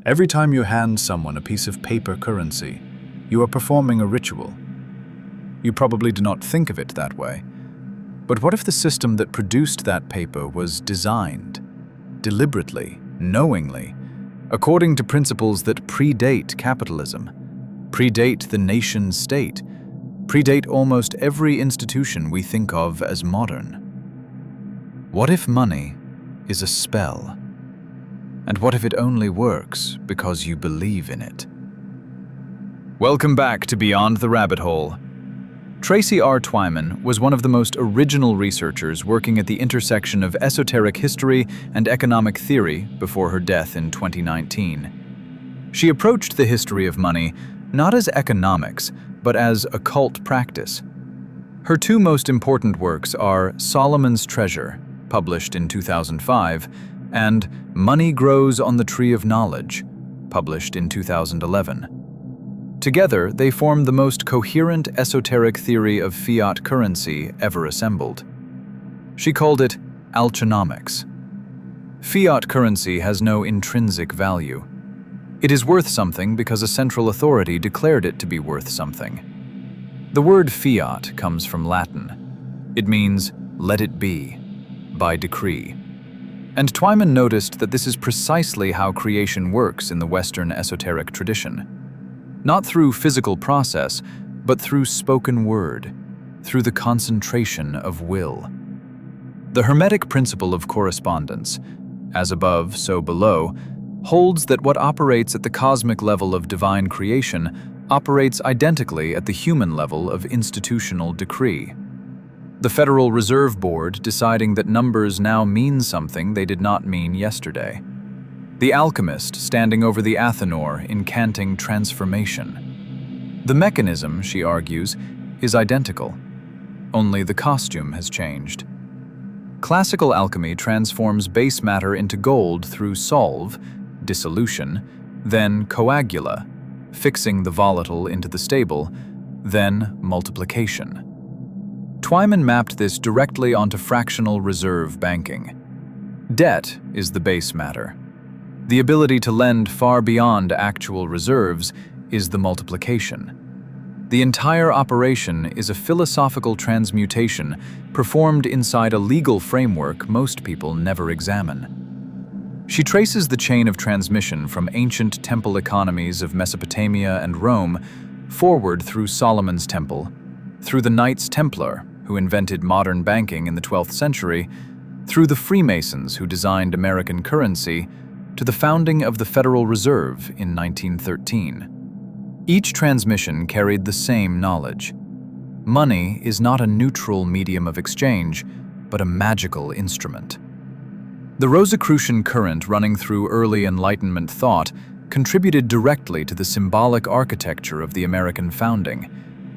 Every time you hand someone a piece of paper currency, you are performing a ritual. You probably do not think of it that way. But what if the system that produced that paper was designed, deliberately, knowingly, according to principles that predate capitalism, predate the nation-state, predate almost every institution we think of as modern? What if money is a spell? And what if it only works because you believe in it? Welcome back to Beyond the Rabbit Hole. Tracy R. Twyman was one of the most original researchers working at the intersection of esoteric history and economic theory before her death in 2019. She approached the history of money not as economics, but as occult practice. Her two most important works are Solomon's Treasure, published in 2005, and Money Grows on the Tree of Knowledge, published in 2011. Together, they form the most coherent esoteric theory of fiat currency ever assembled. She called it Alchenomics. Fiat currency has no intrinsic value. It is worth something because a central authority declared it to be worth something. The word fiat comes from Latin. It means "let it be," by decree. And Twyman noticed that this is precisely how creation works in the Western esoteric tradition. Not through physical process, but through spoken word, through the concentration of will. The Hermetic principle of correspondence, as above, so below, holds that what operates at the cosmic level of divine creation operates identically at the human level of institutional decree. The Federal Reserve Board deciding that numbers now mean something they did not mean yesterday. The alchemist standing over the Athanor incanting transformation. The mechanism, she argues, is identical. Only the costume has changed. Classical alchemy transforms base matter into gold through solve, dissolution, then coagula, fixing the volatile into the stable, then multiplication. Twyman mapped this directly onto fractional reserve banking. Debt is the base matter. The ability to lend far beyond actual reserves is the multiplication. The entire operation is a philosophical transmutation performed inside a legal framework most people never examine. She traces the chain of transmission from ancient temple economies of Mesopotamia and Rome forward through Solomon's Temple, through the Knights Templar, who invented modern banking in the 12th century, through the Freemasons who designed American currency, to the founding of the Federal Reserve in 1913. Each transmission carried the same knowledge. Money is not a neutral medium of exchange, but a magical instrument. The Rosicrucian current running through early Enlightenment thought contributed directly to the symbolic architecture of the American founding,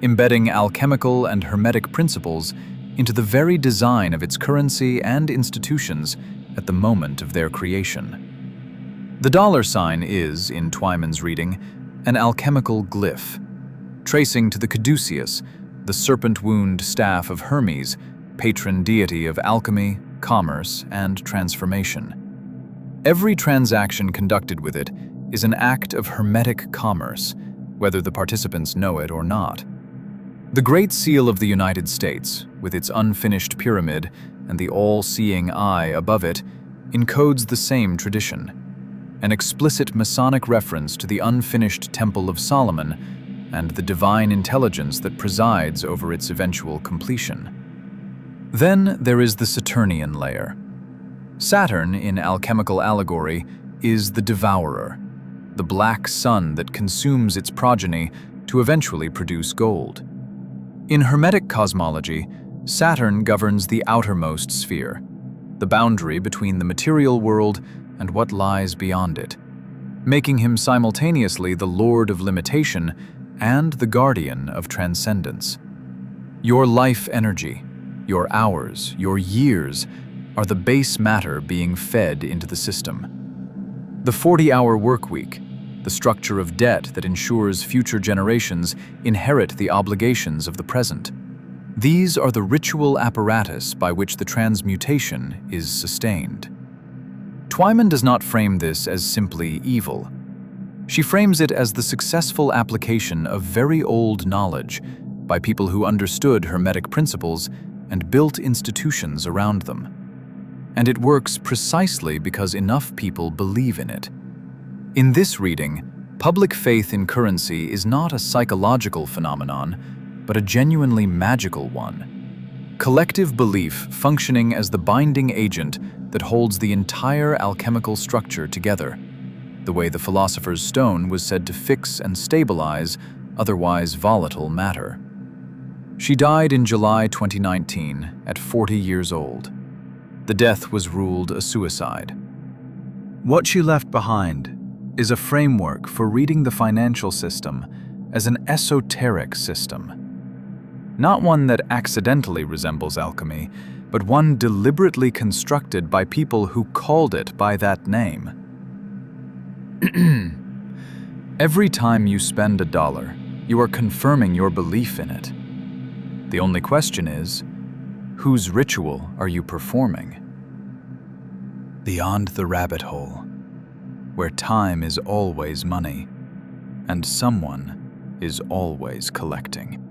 embedding alchemical and Hermetic principles into the very design of its currency and institutions at the moment of their creation. The dollar sign is, in Twyman's reading, an alchemical glyph, tracing to the Caduceus, the serpent wound staff of Hermes, patron deity of alchemy, commerce, and transformation. Every transaction conducted with it is an act of Hermetic commerce, whether the participants know it or not. The Great Seal of the United States, with its unfinished pyramid and the all-seeing eye above it, encodes the same tradition. An explicit Masonic reference to the unfinished Temple of Solomon and the divine intelligence that presides over its eventual completion. Then there is the Saturnian layer. Saturn, in alchemical allegory, is the Devourer, the black sun that consumes its progeny to eventually produce gold. In Hermetic cosmology, Saturn governs the outermost sphere, the boundary between the material world and what lies beyond it, making him simultaneously the lord of limitation and the guardian of transcendence. Your life energy, your hours, your years, are the base matter being fed into the system. The 40-hour workweek, the structure of debt that ensures future generations inherit the obligations of the present. These are the ritual apparatus by which the transmutation is sustained. Twyman does not frame this as simply evil. She frames it as the successful application of very old knowledge by people who understood Hermetic principles and built institutions around them. And it works precisely because enough people believe in it. In this reading, public faith in currency is not a psychological phenomenon, but a genuinely magical one. Collective belief functioning as the binding agent that holds the entire alchemical structure together, the way the philosopher's stone was said to fix and stabilize otherwise volatile matter. She died in July 2019 at 40 years old. The death was ruled a suicide. What she left behind is a framework for reading the financial system as an esoteric system. Not one that accidentally resembles alchemy, but one deliberately constructed by people who called it by that name. Every time you spend $1, you are confirming your belief in it. The only question is, whose ritual are you performing? Beyond the rabbit hole, where time is always money, and someone is always collecting.